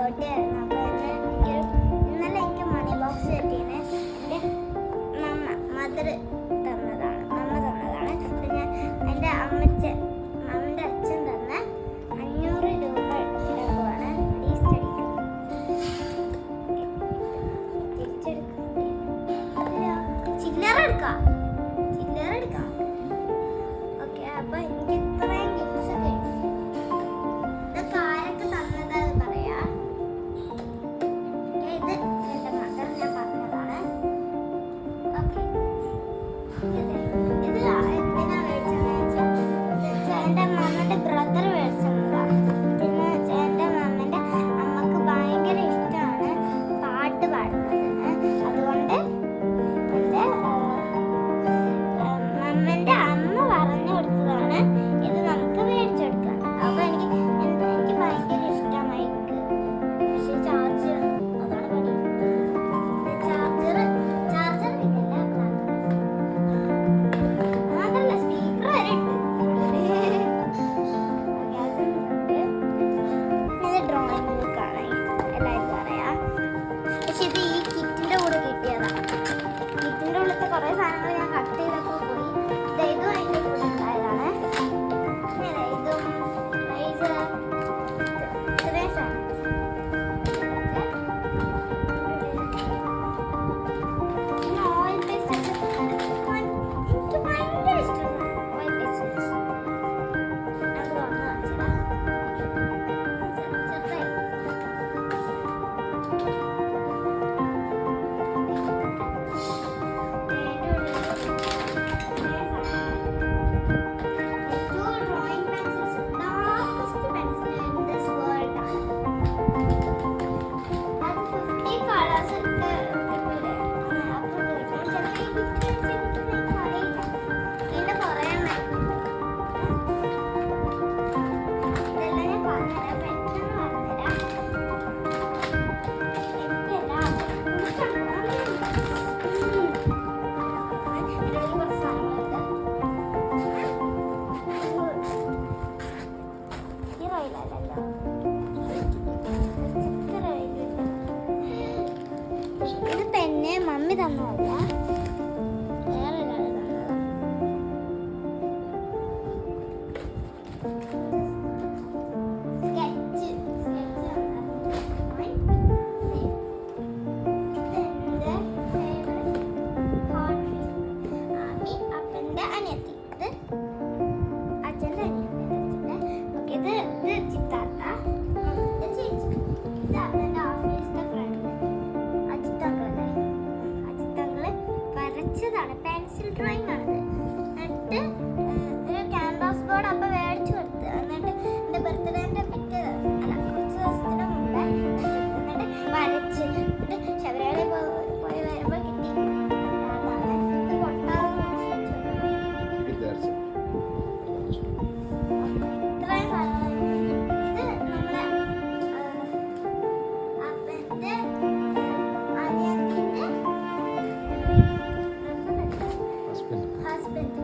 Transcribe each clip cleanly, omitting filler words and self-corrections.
Birthday ആയിരുന്നു. അപ്പോൾ ഇന്നലെ എനിക്ക് മണി ബോക്സ് കിട്ടിയത് എൻ്റെ മദർ തന്നതാണ്. അപ്പോൾ ഞാൻ എൻ്റെ അമ്മൻ്റെ അച്ഛൻ തന്ന 500 രൂപ ഇടുവാണ്. ചില്ലറ എടുക്കാം. ഓക്കെ, അപ്പോൾ എനിക്ക് ഇത്രയും ഗിഫ്റ്റ്സ് ഒക്കെ ഇതൊക്കെ ആരൊക്കെ തന്നതെന്ന് പറയാം. ഇത് എൻ്റെ മദർ ഞാൻ പറഞ്ഞതാണ്. ഓക്കെ, ഇത് എന്തിനാ മേടിച്ചതെന്ന് വെച്ചാൽ എൻ്റെ മമ്മയുടെ ബ്രദർ മേടിച്ചതാണ്. പിന്നെ എൻ്റെ മമ്മൻ്റെ അമ്മക്ക് ഭയങ്കര ഇഷ്ടമാണ് പാട്ട് പാടുന്നത്. അതുകൊണ്ട് മമ്മന്റെ അമ്മ പറഞ്ഞു കൊടുത്തതാണ് ഇത് നമുക്ക് മേടിച്ചെടുക്കാൻ. അപ്പൊ എനിക്ക് ഭയങ്കര ഇഷ്ടമായി. പക്ഷെ ചാർജർ അതാണ് പണി. ചാർജർ ഇല്ല, അതല്ല സ്പീക്കർ വരെ ഉണ്ട്. ഇത് ഡ്രോയിങ് ബുക്കാണ് എല്ലാവരും പറയാം. പക്ഷെ ഇത് ഈ കിറ്റിന്റെ കൂടെ കിട്ടിയതാണ്. കിറ്റിന്റെ ഉള്ളത്തെ കുറെ സാധനങ്ങൾ ഞാൻ കട്ട് ചെയ്തൊക്കെ പോയി. ഇതും അതിൻ്റെ കൂടെ ഉണ്ടായതാണ്. ഇതും ഇത്രയും സാധനം. പിന്നെ ഓയിൽ പേസ്റ്റ് എനിക്ക് ഭയങ്കര ഇഷ്ടമാണ് ഓയിൽ പേസ്റ്റ്. അത് വന്ന് കാണിച്ചതാ ചെറുതായി. ഇത് പെന്നെ മമ്മി തന്നതല്ല, വേറെ ഒരാൾ തന്നതാണ്. സ്കെച്ച് അപ്പൻ്റെ അനിയത്തി, ഇത് അച്ഛൻ്റെ അനിയത്തി. ഓക്കെ, ഇത് ചിത്താത്ത, ഇത് ചേച്ചി, ഇത് അപ്പൻ്റെ ഓഫീസിലെ ഫ്രണ്ട് അജിത്തങ്കളല്ലേ. അജിത്തങ്കള് വരച്ചതാണ്, പെൻസിൽ ഡ്രോയിങ് ആണിത്. എന്നിട്ട് ഒരു ക്യാൻവാസ് ബോർഡ് അപ്പം മേടിച്ചു കൊടുത്ത്. എന്നിട്ട് എൻ്റെ ബർത്ത്ഡേൻ്റെ പിറ്റേ അല്ല കുറച്ച് ദിവസത്തിന് മുമ്പേ എന്നിട്ട് വരച്ച് എന്നിട്ട് ശബരിമല പോയി വരുമ്പോൾ കിട്ടി. ഇത് പൊട്ടാതെ ഇത്രയും സാധനങ്ങൾ. ഇത് നമ്മളെ അപ്പൻ്റെ അനിയത്തിൻ്റെ ഹസ്ബൻഡ്.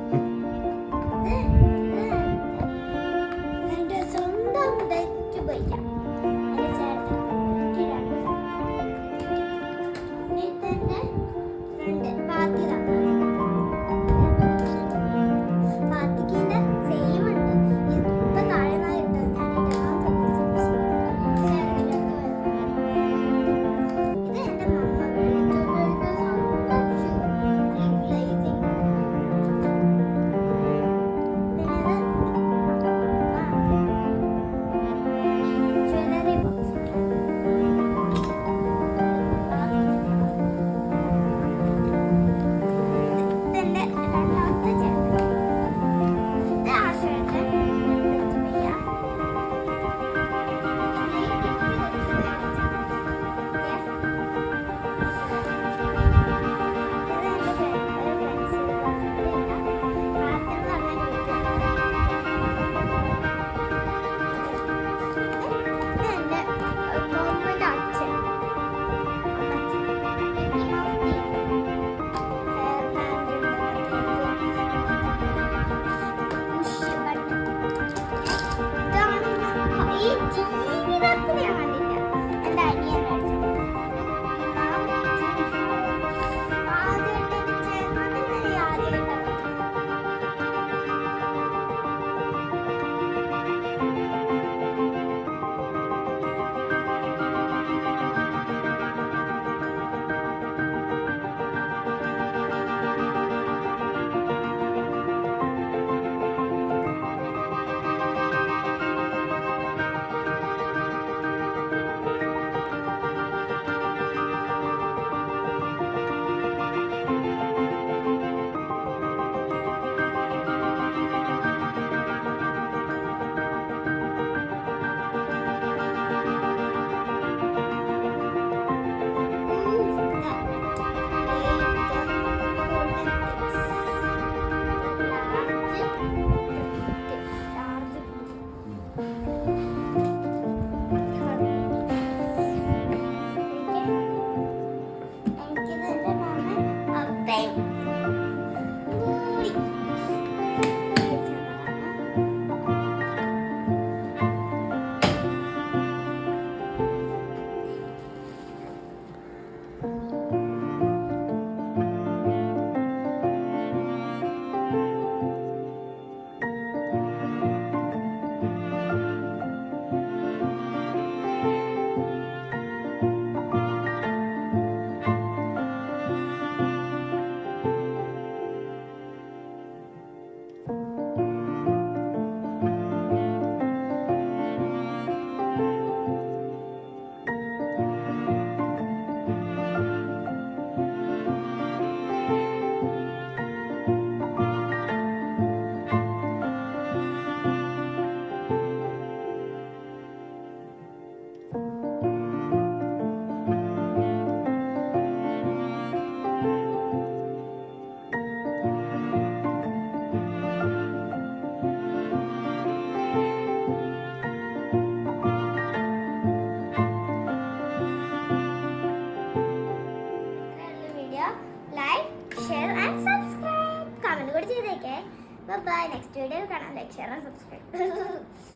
ബൈ. നെക്സ്റ്റ് വീഡിയോയിൽ കാണാം. Like share subscribe